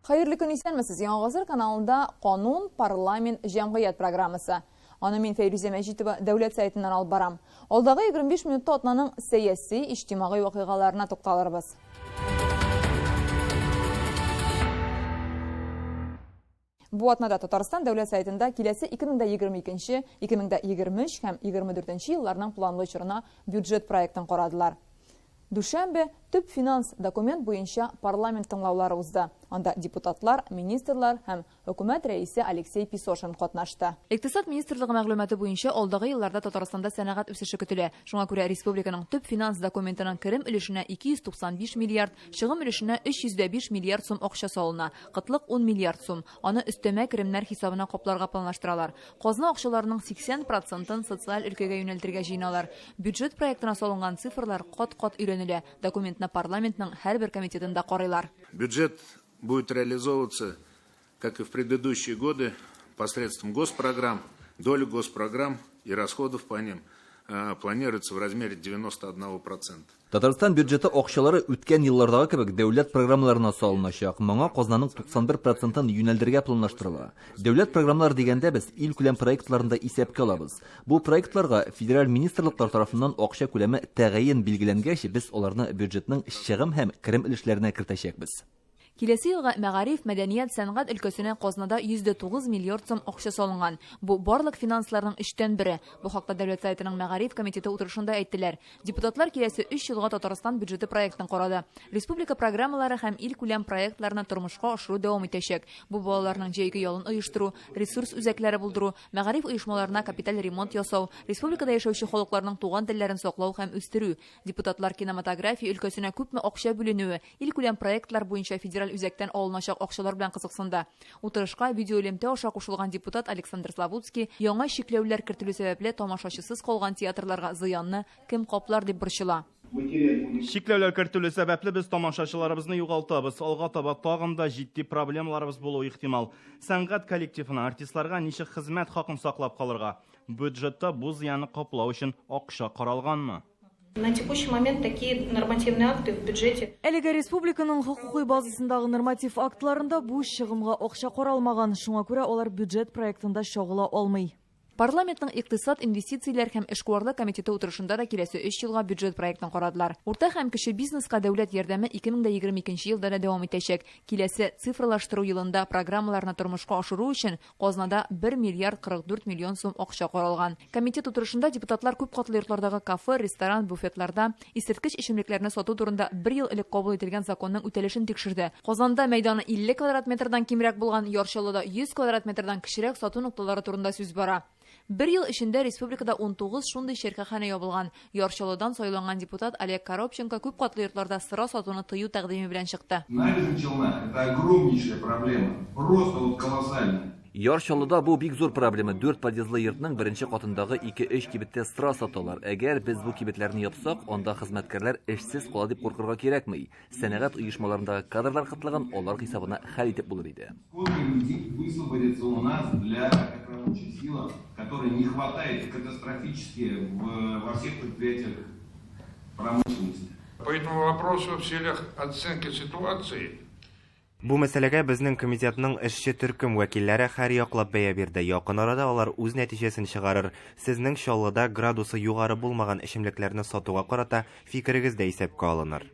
Hayırlı gün исәнмесез, Яңа Гасыр каналында Канун, парламент, җәмгыять программасы. Аны мин Фәйрүзә Мәҗитова дәүләт сайтыннан алып барам. Алдагы 25 минутта атнаның сәяси, иҗтимагый вакыйгаларына тукталырбыз. Бу атнада Татарстан дәүләт сайтында киләсе 2022, 2023 һәм 2024 елларның планлы чорына бюджет проектын карадылар. Дүшәмбе төп финанс документ буенча парламент тыңлаулары узды. Анда депутатлар, министрлар һәм хөкүмәт рәисе Алексей Песошин катнашты. Икътисад министрлыгы мәгълүматы буенча алдагы елларда Татарстанда сәнәгать үсеше көтелә. Шуңа күрә республиканың төп финанс документының керем өлешенә 295 миллиард, чыгым өлешенә 305 миллиард сум акча салына. Кытлык 10 миллиард сум. Аны өстәмә керемнәр хисабына капларга планлаштыралар. Казна акчаларының 80%-ын социаль өлкәгә юнәлтергә җыйналар. Бюджет проектына салынган цифрлар кат-кат өйрәнелә. Документны парламентның һәрбер комитетында карыйлар. Бюджет будет реализовываться, как и в предыдущие годы, посредством госпрограмм. Доля госпрограмм и расходов по ним планируется в размере 91%. Татарстан бюджеты акчалары үткән еллардагы кебек дәүләт программаларына салыначак. Моңа казнаның 91%-ын юнәлдергә планлаштырыла. Дәүләт программалар дигәндә без ил күләм проектларында исәпкә алабыз. Бу проектларга федераль министрлыклар тарафыннан акча күләме тәгаен билгеләнгәч, без аларны бюджетның чыгым һәм керем өлешләренә кертәчәкбез. Киләсе елга мәгариф, мәдәният, сәнгать өлкәсенә Казнада 109 миллиард сум акча салынган. Бу барлык финансларның 3/1. Бу хакта дәүләт сайтының мәгариф комитеты утырышында әйттеләр. Депутатлар киләсе 3 елга Татарстан бюджеты проектын карады. Республика программалары һәм ил күләм проектларны тормышка ашыру дәвам итәчәк. Бу балаларның җәйге ялын оештыру, ресурс үзәкләре булдыру, мәгариф оешмаларына капиталь ремонт ясау, республикада яшәүче халыкларның туган телләрен саклау һәм үстерү. Депутатлар кинематография өлкәсенә күпме акча бүленүе, ил күләм проектлар буенча федераль үзәктән алыначак акчалар белән кызыксынды. Утырышка видеолемтә аша кушылган депутат Александр Славутский яңа чикләүләр кертелү сәбәпле тамашачысыз калган театрларга зыянны кем каплар дип борчыла. Чикләүләр кертелү сәбәпле без тамашачыларыбызны югалтабыз. Алга таба тагын да җитди проблемаларыбыз булуы ихтимал. Сәнгать коллективына, артистларга ничек хезмәт хакын саклап калырга? Бюджетта бу зыянны каплау өчен акча каралганмы? На текущий момент такие нормативные акты в бюджете. Әлегә республиканың хокукый базасындагы норматив актларында бу чыгымга акча каралмаган. Шуңа күрә алар бюджет проектында чагыла алмый. Парламентның икътисад, инвестицияләр һәм эшкуарлык комитеты утырышында да киләсе 3 елга бюджет проектын карадылар. Урта һәм кече бизнеска дәүләт ярдәме 2022 елда да дәвам итәчәк. Киләсе цифрлаштыру елында программаларны тормышка ашыру өчен Казнада 1 миллиард 44 миллион сум акча каралган. Комитет утырышында депутатлар күп катлы йортлардагы кафе, ресторан, буфетларда исерткеч эчемлекләрне сату турында 1 ел элек кабул ителгән законның үтәлешен тикшерде. Казанда мәйданы 50 квадрат метрдан кимрәк булган, Ярчалыда 100 квадрат метрдан кечерәк сату нукталары турында сүз бара. 1 ел эчендә республикада 19 шундый шәркәханә ябылган. Ярчалыдан сайланган депутат Олег Коробченко күп катлы йортларда сыра сатуны тыю тәкъдиме белән чыкты. Набережная Челнах — это огромнейшая проблема, просто вот колоссальная. Ярчалыда бу бик зур проблема. 4 подъездлы йортның беренче катындагы 2-3 кибеттә сыра саталар. Әгәр без бу кибетләрне япсак, анда хезмәткәрләр эшсез кала дип куркырга кирәкми. Сәнәгать оешмаларындагы кадрлар кытлыгын алар хисабына хәл итеп булыр иде. Сколько людей высвободится у нас для рабочей силы, которой не хватает катастрофически во всех предприятиях промышленности. По этому вопросу в целях оценки ситуации Бу мәсьәләгә безнең комитетның эшче төркем вәкилләре һәр яклап бәя бирде. Якын арада алар үз нәтиҗәсен чыгарыр. Сезнең Чаллыда градусы югары булмаган эчемлекләрне сатуга карата фикерегез дә исәпкә алыныр.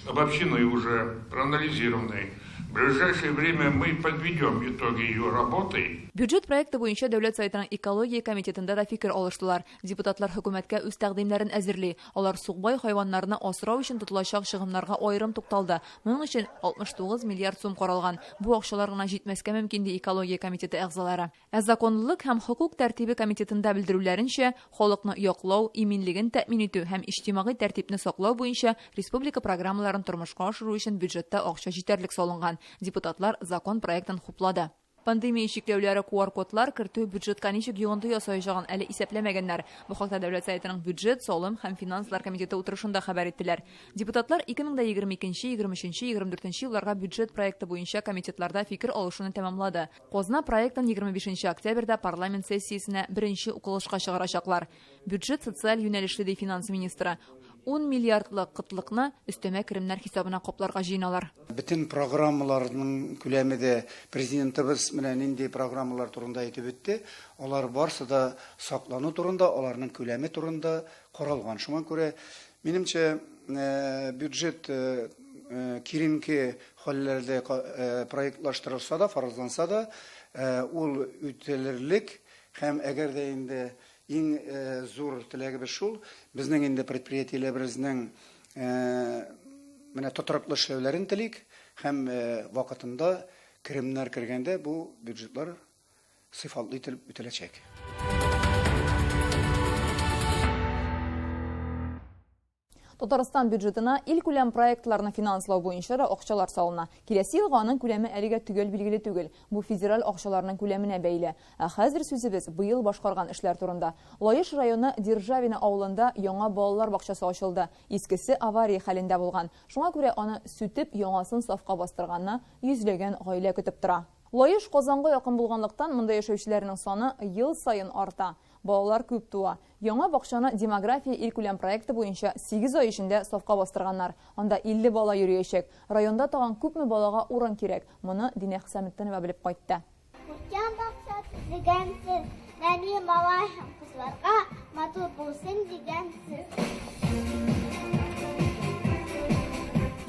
обобщены уже, проанализированы. В ближайшее время мы подведем итоги ее работы. Бюджет проекты буенча дәүләт сайтының экология комитетында да фикер алыштылар. Депутатлар хөкүмәткә үз тәкъдимнәрен әзерли. Алар сугбай хайваннарны асрау өчен тотылачак чыгымнарга аерым тукталды. Моның өчен 69 миллиард сум каралган. Бу акчалар гына җитмәскә мөмкин ди экология комитеты әгъзалары. Законлылык һәм хукук тәртибе комитетында белдерүләренчә, халыкны яклау, иминлеген тәэмин итү һәм иҗтимагый тәртипне саклау буенча республика программаларын тормышка ашыру өчен бюджетта акча җитәрлек салынган. Депутатлар закон проектын хуплады. Пандемия чикләүләре QR-кодлар кертү бюджетка ничек йогынты ясаячагын әле исәпләмәгәннәр. Бу хакта дәүләт сайтының бюджет, салым һәм финанслар комитеты утырышында хәбәр иттеләр. Депутатлар 2022, 23, 24 елларга бюджет проекты буенча комитетларда фикер алышуны тәмамлады. Казна проектын 25 октябрьдә парламент сессиясенә беренче укылышка чыгарачаклар. Бюджет социаль юнәлешле ди финанс министры. 10 миллиардлык кытлыкны өстәмә керемнәр хисабына капларга җыйналар. Bütün программаларның күләме дә президентыбыз менән инде программалар турында әйтеп үтте. Алар барсы да саклану турында, аларның күләме турында каралган. Шуңа күрә минемчә бюджет киринки хәлләрдә проектлаштырылса да, фаразланса да, ул үтәлерлек һәм әгәр дә инде иң зур теләгебез шул, безнең инде предприятиеләребезнең менә тотрыклы эшләүләрен телик һәм вакытында керемнәр кергәндә бу бюджетлар сыйфатлы итеп үтәләчәк. Татарстан бюджетына ил күләм проектларны финанслау буенча да акчалар салына. Киләсе елга аның күләме әлегә төгәл билгеле түгел. Бу федераль акчаларның күләменә бәйле. Ә хәзер сүзебез быел башкарган эшләр турында. Лаеш районы Державино авылында яңа балалар бакчасы ачылды. Искесе авария хәлендә булган. Шуңа күрә аны сүтеп, яңасын сафка бастырганны йөзләгән гаилә көтеп тора. Лаеш Казанга якын булганлыктан монда яшәүчеләрнең саны ел саен арта. Балалар күп туа. Яңа бакчаны демография ил күләм проекты буенча 8 ай эчендә сафка бастырганнар. Анда 50 бала йөриячәк. Районда тагын күпме балага урын кирәк? Моны Динә Хисаметтинова белеп кайтты. Яңа бакчасы дигәнсез, нәни малай һәм кызларга матур булсын дигәнсез.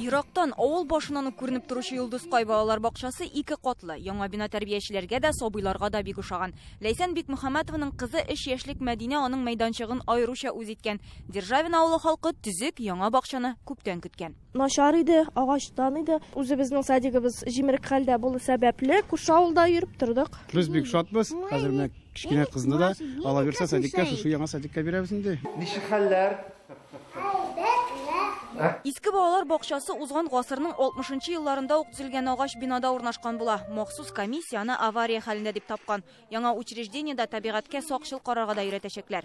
Ирактан авыл башыннан күренеп торучы Йолдызкай балалар бакчасы 2 катлы. Яңа бина тәрбиячеләргә дә, сабыйларга да бик ошаган. Ләйсән Бикмөхәммәтованың кызы 3 яшьлек Мәдинә аның мәйданчыгын аеруча үз иткән. Державино авылы халкы төзек яңа бакчаны күптән көткән. Начар иде, агачтан иде. Үзебезнең садигыбыз җимерек хәлдә булу сәбәпле күрше авылда йөреп тордык. Без бик шатбыз. Хәзер менә кичкенә кызны да ала бирсә садикка, шушы яңа садикка бирәбез инде. Ничек хәлләр? Иске балалар бакчасы узган гасырның 60-нчы елларында ук төзелгән агач бинада урнашкан була. Махсус комиссияны авария хәлендә дип тапкан. Яңа учреждениедә табигатькә сакчыл карарга да өйрәтәчәкләр.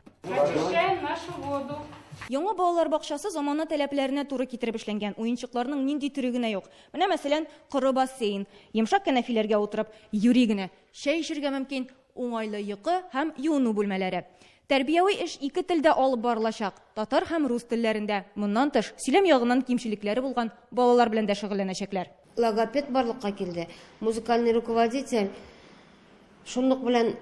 Яңа балалар бакчасы замана таләпләренә туры китереп эшләнгән. Уенчыкларның нинди түрі генә юк. Менә мәсәлән, коры бассейн, йомшак кәнәфиләргә утырып, юри генә, чәй эчәргә мөмкин, уңайлы йокы һәм юыну бүлмәләре. Тәрбияви эш 2 телдә алып барылачак, татар һәм рус телләрендә. Моннан тыш, сөйләм ягыннан кимчелекләре булган балалар белән дә шөгыльләнәчәкләр. Логопед барлыкка килде. Музыкальный руководитель шундук белән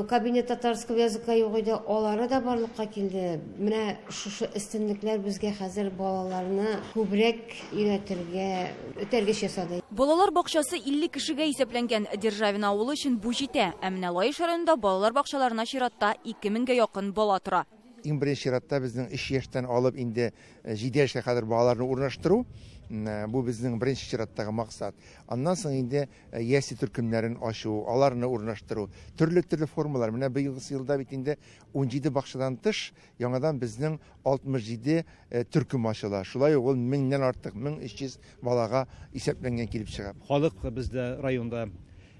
кабинет татарского языка юк иде, алары да барлыкка килде. Менә шушы өстенлекләр безгә хәзер балаларны күбрәк өйрәтергә, үтәргеч ясады. Балалар бакчасы 50 кешегә исәпләнгән. Державино авылы өчен бу җитә. Ә менә Лаеш районында балалар бакчаларына чиратта 2000гә якын бала тора. Иң беренче чиратта безнең 3 яшьтән алып инде 7 яшькә кадәр балаларны урнаштыру. Бу безнең беренче чираттагы максат. Аннан соң инде яси төркемнәрен ачу, аларны урнаштыру, төрле формалар. Менә быелгы елда бит инде 17 бакчадан тыш яңадан безнең 67 төркем ачыла. Шулай ул 1000ннән артык 1300 балага исәпләнгән килеп чыга. Халык бездә районда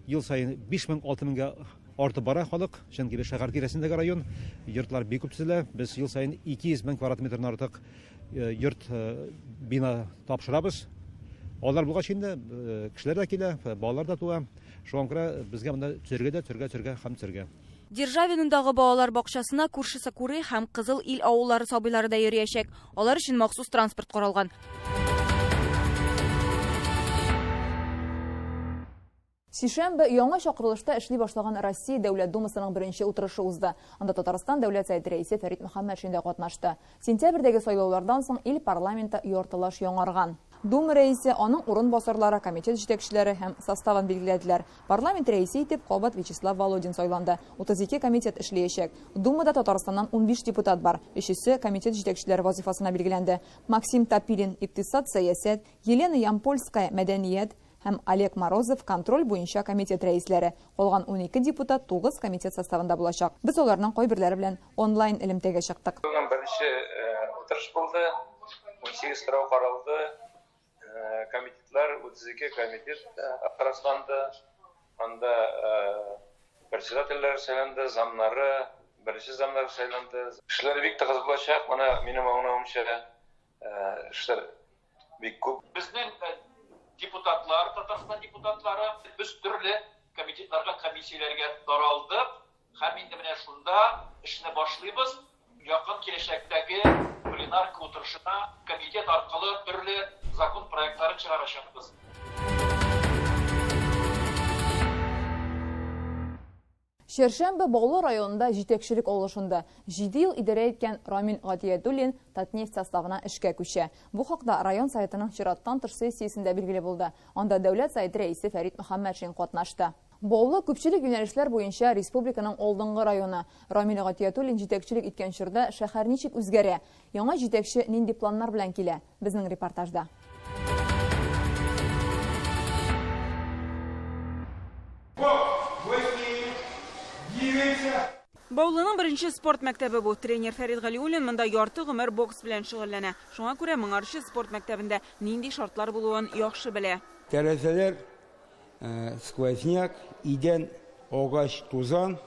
ел сайын 5000-6000гә артып бара халык. Чөнки шәһәр тирәсендәге район йортлар бик күп төзелә. Без ел сайын 200 мең квадрат метрдан артык йорт бина тапшырабыз. Алар булгач инде кешеләр дә килә, балалар да туа. Шуңа күрә безгә монда төргә һәм төргә. Державинындагы балалар бакчасына күршесе Күре һәм Кызыл ил авыллары сабыйлары да йөриячәк. Алар өчен махсус транспорт каралган. Сишәмбе яңа чакырылышта эшли башлаган Россия Дәүләт Думасының беренче утырышы узды. Анда Татарстан дәүләт советы рәисе Фәрит Мөхәммәтшин дә катнашты. Сентябрьдәге сайлаулардан соң ил парламенты яртылаш яңарган. Дума рәисе, аның урынбасарлары, комитет җитәкчеләре һәм составын билгеләделәр. Парламент рәисе итеп Кабат Вячеслав Володин сайланды. 32 комитет эшләячәк. Думада Татарстаннан 15 депутат бар. Өчесе комитет җитәкчеләре вазифасына билгеләнде. Максим Тапилин икътисад, сәясәт, Елена Ямпольская мәдәният һәм Олег Морозов контроль буенча комитет рәисләре. Калган 12 депутат 9 комитет составында булачак. Без аларның кайберләре белән онлайн элемтәгә чыктык. Беренче утырыш булды. 18 сорау каралды. Комитетлар 32 комитет арасында анда председательләр сайланды, замнары, беренче замнар сайланды. Эшләр бик тыгыз булачак. Моны минем аңлавымча эшләр бик күп. Безнең депутатлар, Татарстан депутатлары без төрле комитетларга, комиссияләргә таралдык. Һәм инде менә шунда эшне башлыйбыз. Якын киләчәктәге пленарка отырышына комитет арқылы түрлі закон проекттарын шығарашақпыз. Шершембе Баулы районында жетекшілік олышынды. 7 ел идарә еткән Рамил Гатиятуллин Татнефть составына эшкә күчә. Бу хакта район сайтының чираттан тыш сессиясендә билгеле булды. Анда дәүләт сайты рәисе Фәрит Мөхәммәтшин катнашты. Баулы күпчелек юнәлешләр буенча республиканың алдынгы районы. Рамил Гатиятуллин жетекчелек иткән чорда шәһәр ничек үзгәрә? Яңа жетекче нинди планнар белән килә? Безнең репортажда. Баулының бірінші спорт мәктәбі бұл. Тренер Фәрит Галиуллин мында ярты гомер бокс белән шөгыльләнә. Шуңа күрә моңарчы спорт мәктәбендә нинди шартлар булуын яхшы белә. Тәрәзәләр, сквозняк, идән, агач, тузан,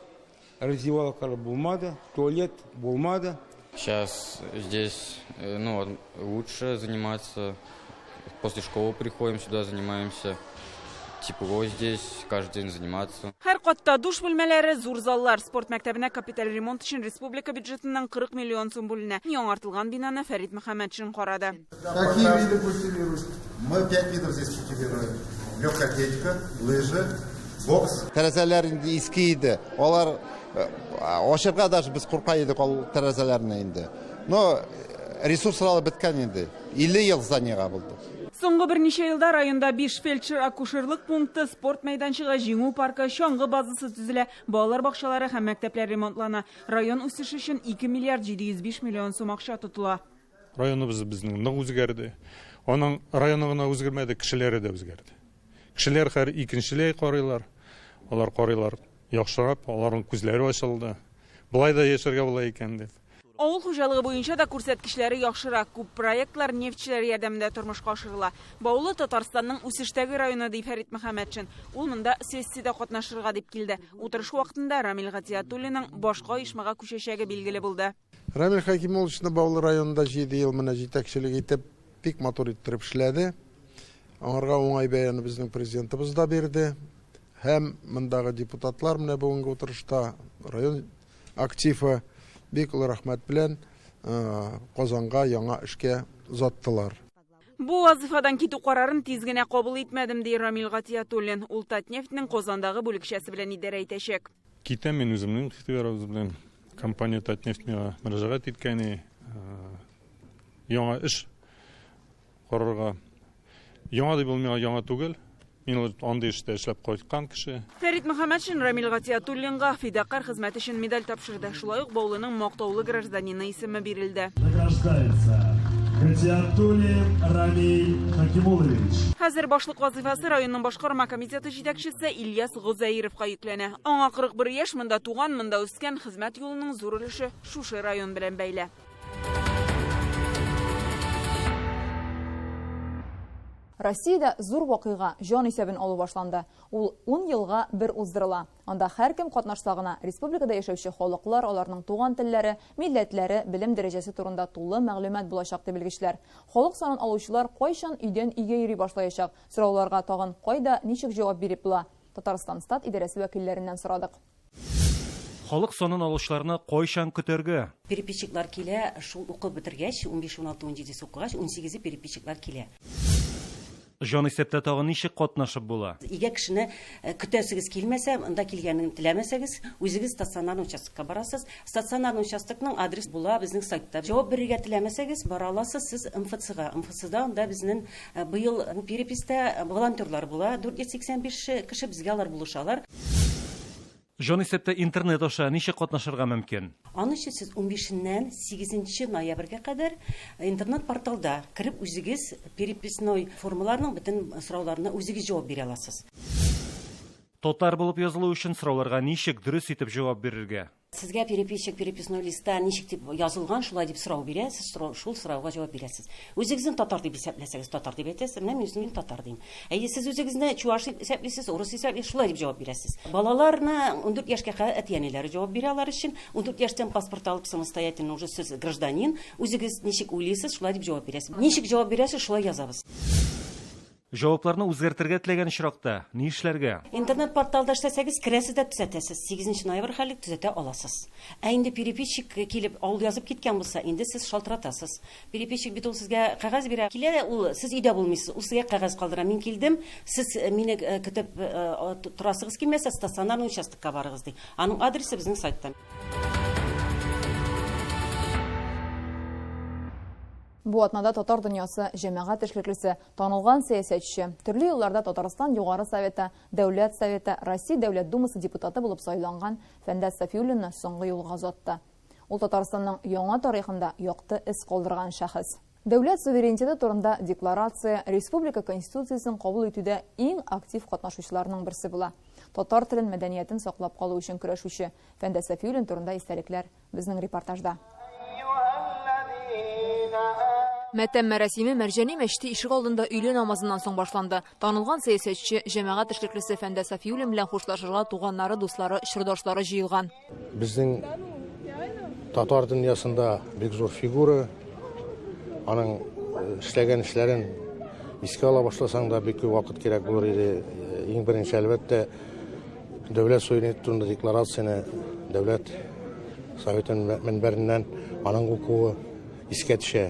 раздевалкалар булмады, туалет булмады. Сейчас здесь лучше заниматься. После школы приходим сюда, занимаемся. Тепло здесь, каждый день заниматься. Һәр катта душ бүлмәләре, зур заллар. Спорт мәктәбенә капиталь ремонт өчен республика бюджетыннан 40 миллион сум бүленә. Яңартылган бинаны Фәрит Мөхәммәтшин карады. Какие виды культивируют? Мы 5 видов здесь культивируем. Легкая атлетика, лыжи, бокс. Тәрәзәләр инде иске иде. Алар ашырга даже без курка идек ал тәрәзәләрне инде. Но ресурслары беткән инде. 50 ел зданиягә булды. Соңгы берничә елда районда 5 фельдшер-акушерлык пункты, спорт мәйданчыгы, җиңү паркы, чаңгы базасы төзелә, балалар бакчалары һәм мәктәпләр ремонтлана. Район үсеше өчен 2 миллиард 705 миллион сум акча тотыла. Районыбыз безнең нык үзгәрде. Аның районы гына үзгәрмәде, кешеләре дә үзгәрде. Кешеләр һәр икенчеләй карыйлар. Алар карыйлар яхшырап, аларның күзләре ачылды. Булай да яшәргә була икән дип. Авыл хуҗалыгы буенча да күрсәткечләре яхшырак. Күп проектлар нефтьчеләр ярдәмендә тормышка ашырыла. Баулы Татарстанның үсештәге районы ди Фәрит Мөхәммәтшин. Ул монда сессиядә катнашырга дип килде. Утырыш вакытында Рамил Гатиятуллинның башка оешмага күчәчәге билгеле булды. Рамил Хәкимовичны Баулы районында 7 ел менә җитәкчелек итеп, бик матур иттереп эшләде. Аңарга уңай бәяне безнең президентыбыз да бирде. Һәм мондагы депутатлар менә бүгенге утырышта район активы бик олы рәхмәт белән Казанга яңа эшкә озаттылар. Бу вазифадан китү карарын тиз генә кабул итмәдем ди Рамил Гатиятуллин. Ул Татнефтьнең Казандагы бүлекчәсе белән идарә итәчәк. Китәм мин үземнең ихтыярым белән компания Татнефтьне мөрәҗәгать иткәне яңа эш карарга. Яңа дип булмый, яңа түгел. Мин андый эштә эшләп кайткан кеше. Фәрит Мөхәммәтшин Рамил Гатиятуллинга фидакар хезмәт өчен медаль тапшырды. Шулай ук Баулының мактаулы гражданины исеме бирелде. Гатиятуллин Рамил Хәкимуллович. Хәзер башлык вазифасы районның башкарма комитеты җитәкчесе Ильяс Гозаировка йөкләнә. Аңа 41 яшь, монда туган, монда үскән, хезмәт юлының зур өлеше шушы район белән бәйле. Россиядә зур вакыйга җан исәбен алу башланды. Ул 10 елга бер уздырыла. Анда һәркем катнашса гына республикада яшәүче халыклар, аларның туган телләре, милләтләре, белем дәрәҗәсе турында тулы мәгълүмат булачак дип белгечләр. Халык санын алучылар кайчан өйдән өйгә йөри башлаячак? Сорауларга тагын кайда, ничек җавап биреп була? Татарстан стат идарәсе вәкилләреннән сорадык. Халык санын алучыларны кайчан көтәргә? Переписчиклар килә, шул укып бетергәч, 15, 16, 17 укыгач, 18 переписчиклар килә. Җан исәптә тагын ничек катнашып була? Игә кешене көтәсегез килмәсә, анда килгәнен теләмәсәгез, үзегез стационар участокка барасыз. Стационар участокның адрес була безнең сайтта. Җавап бирергә теләмәсәгез, бара аласыз сез МФЦга. МФЦда анда безнең быел бу переписта волонтерлар була. 485 кеше безгә алар булышалар. Җан исәптә интернет аша ничек катнашырга мөмкин? Аны өчен сез 15ннән 8 ноябрьгә кадәр интернет порталда кирип үзегез переписной формаларның бөтен сорауларына үзегез җавап бирә аласыз. Татар булып язылу өчен сорауларга ничек дөрес итеп җавап бирергә? Сезгә переписчик переписной листта ничек дип язылган, шулай дип сорау бирә, сез шул сорауга җавап бирәсез. Үзегезне татар дип исәпләсәгез, татар дип әйтәсез, менә мин татар дим. Сез үзегезне чуаш дип исәплисез, урыс исәплисез, шулай дип җавап бирәсез. Балаларны 14 яшькә кадәр әтиәниләре җавап бирә алар өчен, 14 яшьтән паспорт алып самостоятельно уже сез гражданин, үзегез ничек уйлыйсыз, шулай дип җавап бирәсез. Ничек җавап бирәсез, шулай язабыз. Жауапларны үзгәртергә теләгән очракта ни эшләргә? Интернет порталда эшләсәгез, керәсез дә төзәтәсез. 8 ноябрь хәллек төзәтә аласыз. Инде переписчик килеп авыл язып киткән булса, инде сез шалтыратасыз. Переписчик бит ул сезгә кәгазь бирә. Килә, ул сез өйдә булмыйсыз. Ул сезгә кәгазь калдыра. Мин килдем, сез мине көтеп торасыгыз килмәсә, стационарный участокка барыгыз ди. Аның адресы безнең сайтта. Бу атнада татар дөньясы җәмәгать эшлеклесе, танылган сәясәтче, төрле елларда Татарстан Югары Советы, Дәүләт Советы, Россия Дәүләт Думасы депутаты булып сайланган Фәндәс Сафиуллинны соңгы юлга озатты. Ул Татарстанның яңа тарихында якты эз калдырган шәхес. Дәүләт суверенитеты турында декларация республика конституциясын кабул итүдә иң актив катнашучыларның берсе була. Татар телен, мәдәниятен саклап калу өчен көрәшүче Фәндәс Сафиуллин турында истәлекләр безнең репортажда. Мәтәм мәрәсиме Мәрҗани мәчете ишек алдында өйле намазыннан соң башланды. Танылган сәясәтче, җәмәгать эшлеклесе Фәндәс Сафиуллин белән хушлашырга туганнары, дуслары, чырдашлары җыелган. Безнең татар дөньясында бик зур фигура. Аның эшләгән эшләрен искә ала башласаң да бик күп вакыт кирәк булыр иде. Иң беренче әлбәттә дәүләт суверенитеты турында декларацияны дәүләт советының мөнбәреннән аның укуы искә төшә.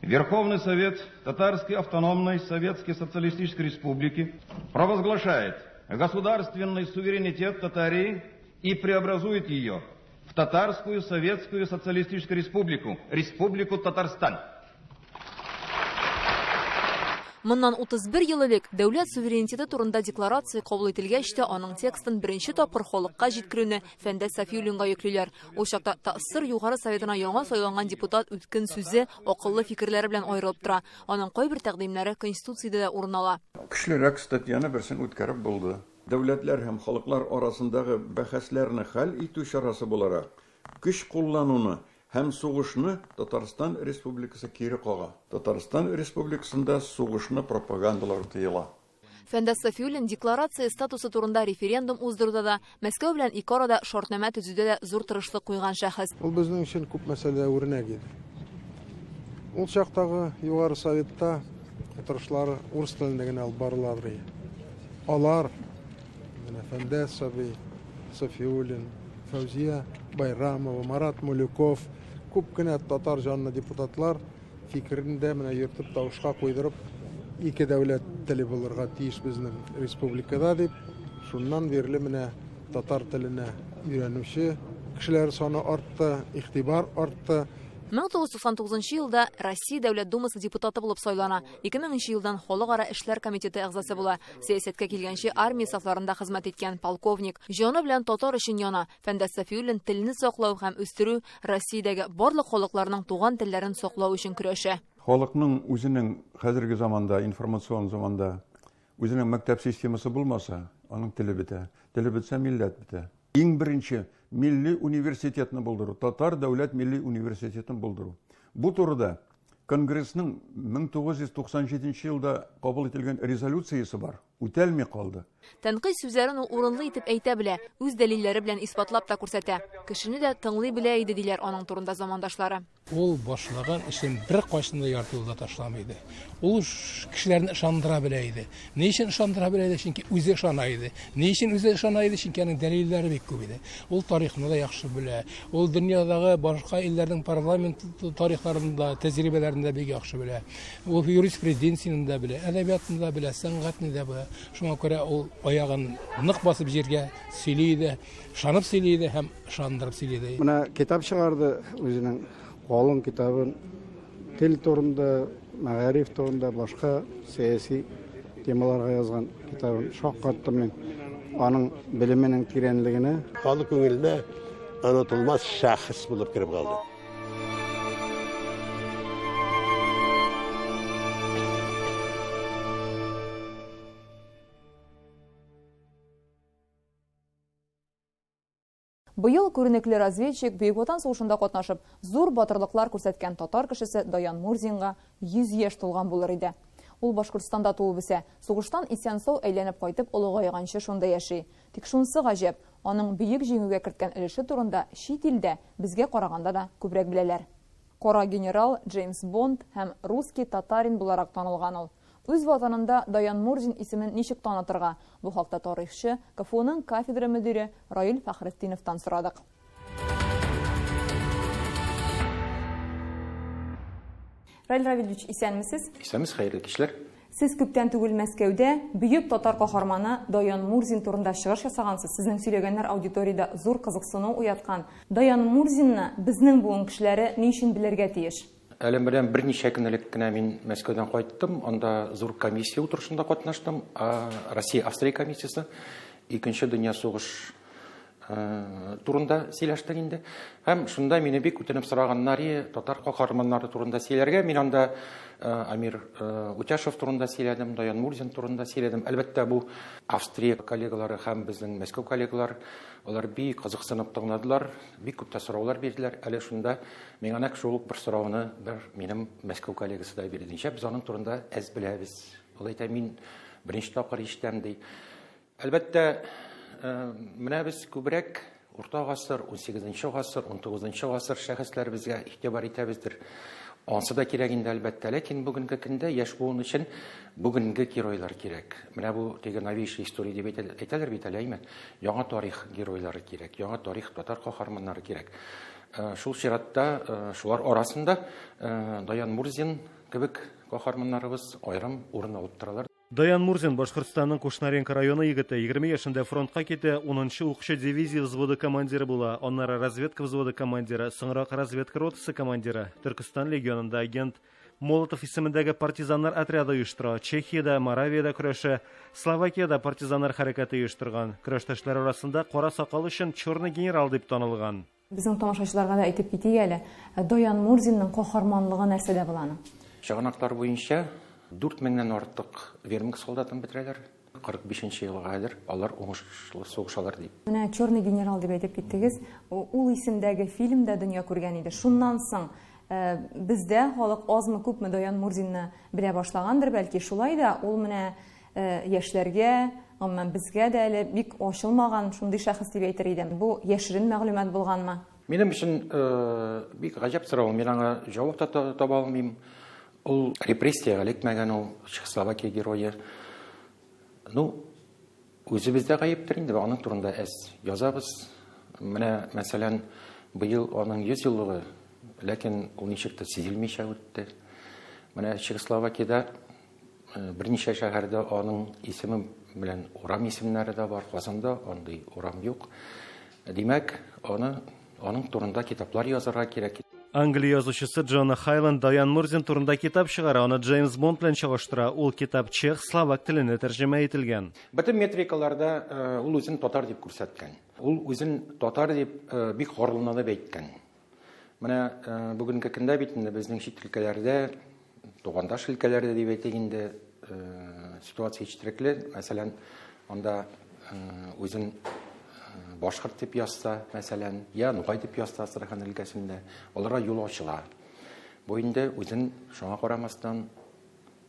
Верховный Совет Татарской автономной Советской Социалистической Республики провозглашает государственный суверенитет Татарии и преобразует ее в Татарскую Советскую Социалистическую Республику, Республику Татарстан. Моннан 31 ел элек дәүләт суверенитеты турында декларация кабул ителгәч тә аның текстын беренче тапкыр халыкка җиткерүне Фәндәс Сафиуллинга йөклиләр. Ул чакта Тәэсир Югары Советына яңа сайланган депутат үткен сүзе, акыллы фикерләре белән аерылып тора. Аның кайбер тәкъдимнәре Конституциядә урын ала. Көчлерәк статьяны берсен үткәреп булды. Дәүләтләр һәм халыклар арасындагы бәхәсләрне хәл итү чарасы буларак көч куллануны һәм сугышны Татарстан Республикасы кире кага. Татарстан Республикасында сугышны пропагандалар тыела. Фәндәс Сафиуллин декларация статусы турында референдум уздыруда да, Мәскәү белән ике арада шартнамә төзүдә дә зур тырышлык куйган шәхес. Ул безнең өчен күп мәсьәлә үрнәк иде. Ул чактагы Югары Советта утырышлары урыс телендә генә алып барылалар. Алар Фәндәс Сафиуллин, Фәүзия Байрамова, Марат Мулюков, күп кенә татар жанлы депутатлар фикерендә менә йөртеп тавышка куйдырып, ике дәүләт теле булырга тиеш безнең республикада дип, шуннан бирле менә татар теленә өйрәнүче кешеләр саны артты, игътибар артты. 1999 елда Россия Дәүләт Думасы депутаты булып сайлана. 2000 елдан Халыкара эшләр комитеты әгъзасы була. Сәясәткә килгәнче армия сафларында хезмәт иткән полковник. Җаны белән татар өчен яна. Фәндәс Сафиуллин телне саклау һәм үстерү, Россиядәге барлык халыкларның туган телләрен саклау өчен көрәшә. Халыкның үзенең хәзерге заманда, информацион заманда үзенең мәктәп системасы булмаса, аның теле бетә. Теле бетсә, милләт бетә. Иң беренче Milli Universitetini булдыру, Татар дәүләт Milli Universitetini булдыру. Бу турыда Конгрессның 1997 елда кабул ителгән резолюциясе бар. Үтәлми калды. Тәнкыйть сүзләрен ул урынлы итеп әйтә белә, үз дәлилләре белән исбатлап та күрсәтә. Кешене дә тыңлый белә иде диләр аның турында замандашлары. Ул башлаган эшен бер кайсында ярты юлда ташламайды. Ул кешеләрне ышандыра белә иде. Ни өчен ышандыра белә иде? Чөнки үзе ышана иде. Ни өчен үзе ышана иде? Чөнки аның дәлилләре бик күп иде. Ул тарихны да яхшы белә. Ул дөньядагы башка илләрнең парламент тарихларында, тәҗрибәләрендә бик яхшы белә. Ул юриспруденцияны да белә, әдәбиятны да белә, сәнгатьне дә белә. Шуңа күрә ул аягын нык басып җиргә сөйли иде, ышанып сөйли иде һәм ышандырып сөйли иде. Менә китап чыгарды үзенең калын китабын тел турында, мәгариф турында, башка сәяси темаларга язган китабын шаккаттым мин. Аның билеменең тирәнлегенә халык күңелендә онытылмас шәхес булып киреп калды. Быел күренекле разведчик Бөек Ватан сугышында катнашып, зур батырлыклар күрсәткән татар кешесе Даян Мурзинга 100 яшь тулган булыр иде. Ул Башкортстанда туып үсә, сугыштан исән-сау әйләнеп кайтып олыгайганчы шунда яши. Тик шунысы гаҗәп, аның бөек җиңүгә керткән өлеше турында чит илдә безгә караганда да күбрәк беләләр. Кара генерал Джеймс Бонд һәм русский татарин буларак танылган ул. Үз ватанында Даян Мурзин исемен ничек танытырга? Бу хакта тарихчы, КФУның кафедра мөдире Раил Фәхретдиновтан сорадык. Раил Равильевич, исәнмесез? Исәнмез, хәерле кичләр. Сез күптән түгел Мәскәүдә бөек татар каһарманы Даян Мурзин турында чыгыш ясагансыз. Сезнең сөйләгәннәр аудиториядә зур кызыксыну уяткан. Даян Мурзинны безнең буын кешеләре ни өчен белергә тиеш? Әлем белән берничә көн элек кенә мин Мәскәүдән кайттым. Анда зур комиссия утырышында катнаштым. Россия-Австрия комиссиясе. Икенче дөнья сугыш турында сөйләштек инде. Һәм шунда мине бик үтенеп сораганнар, татар каһарманнары турында сөйләргә. Мин анда Амир Утяшев турында сөйләдем, Даян Мурзин турында сөйләдем. Әлбәттә, бу Австрия коллегалары һәм безнең Мәскәү коллегалар, алар бик кызыксынып тыңладылар, бик күп сораулар бирделәр. Әле шунда миңа нәкъ шул бер сорауны минем Мәскәү коллегасы да бирде. Без аның турында әз беләбез. Ул әйтә, мин беренче тапкыр ишетәм ди. Әлбәттә, менә без күбрәк урта гасыр, 18нче гасыр, 19нче гасыр шәхесләребезгә игътибар итәбездер. Ансы да кирәк инде, әлбәттә, ләкин бүгенге көндә яшь буын өчен бүгенге геройлар кирәк. Менә бу теге новейшая история дип әйтәләр бит әле, яңа тарих геройлары кирәк, яңа тарих татар каһарманнары кирәк. Шул чиратта, шулар арасында Даян Мурзин кебек каһарманнарыбыз аерым урын алып торалар. Даян Мурзин Башкортстанның Кушнаренко районы егете, 20 яшендә фронтка китә, 10нчы укчы дивизия взводы командиры була, аннары разведка взводы командиры, соңрак разведка ротасы командиры, Түркстан легионында агент, Молотов исемендәге партизаннар отряды оештыра, Чехиядә, Моравиядә көрәше, Словакиядә партизаннар хәрәкәте оештырган. Көрәштәшләр арасында кара сакал өчен Черный генерал дип танылган. Безнең тамашачыларга да әйтеп китик әле, Даян Мурзинның каһарманлыгы нәрсәдә буланы? Чыганаклар буенча 4000-нән артык вермик солдатын бетерәләр. 45нче елга кадәр алар уңышлы сугышалар дип. Менә Черный генерал дип әйтеп киттегез. Ул исемдәге фильмда дөнья күргән иде. Шуннан соң бездә халык азмы күпме Даян Мурзинны белә башлагандыр, бәлки шулай да ул менә яшьләргә, амма безгә дә әле бик ачылмаган шундый шәхес дип әйтер идем. Бу яшерен мәгълүмат булганмы? Минем өчен бик гаҗәп сорау. Мин аңа җавап таба алмыйм. Ул репрессиягә эләкмәгән, ул Чехословакия герое. Үзебездә гаептер инде, аның турында әз язабыз. Менә, мәсәлән, быел аның 100 еллыгы, ләкин ул ничек тә сизелмичә үтте. Менә Чехословакиядә берничә шәһәрдә аның исеме белән урам исемнәре дә бар, Казанда андый урам юк. Димәк, аның турында китаплар язарга кирәк. Англия язучысы Джона Хайланд Даян Мурзин турында китап чыгара, аны Джеймс Бонд белән чагыштыра. Ул китап чех, словак теленә тәрҗемә ителгән. Бөтен метрикаларда ул үзен татар дип күрсәткән. Ул үзен татар дип бик хорланып әйткән. Менә бүгенге көндә бит инде безнең чит өлкәләрдә, тугандаш өлкәләрдә дип әйтик инде, ситуация четерекле. Мәсәлән, анда үзен башкорт дип язса, мәсәлән, я нугай дип язса Астрахан өлкәсендә, аларга юл ачыла. Бу инде үзен шуңа карамастан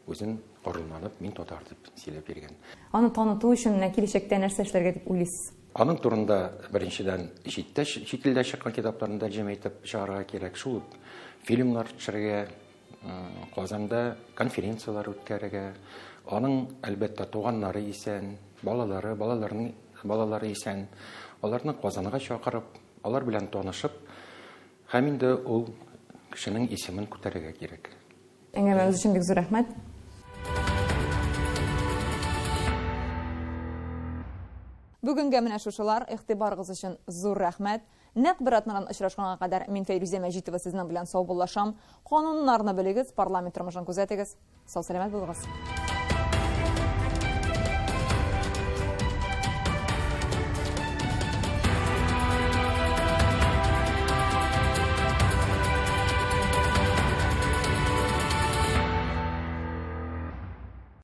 үзен горурланып, мин татар дип сөйләп биргән. Аны таныту өчен киләчәктә нәрсә эшләргә дип уйлыйсыз? Аның турында беренчедән чит илдә чыккан китапларны тәрҗемә итеп чыгарга кирәк. Шул фильмнар төшерергә, Казанда конференциялар үткәрергә. Аның әлбәттә туганнары исән, балалары исән. Аларны Казанга чакырып, алар белән танышып, һәм инде ул кешенең исемен күтәрергә кирәк. Әңгәмәгез өчен бик зур рәхмәт. Бүгенгә менә шушылар, игътибарыгыз өчен зур рәхмәт. Нәкъ бер атнадан очрашканга кадәр мин Фәйрүзә Мәҗитова сезнең белән сау булашам. Кануннарны белегез, парламент тормышын күзәтегез. Сау-сәламәт булыгыз.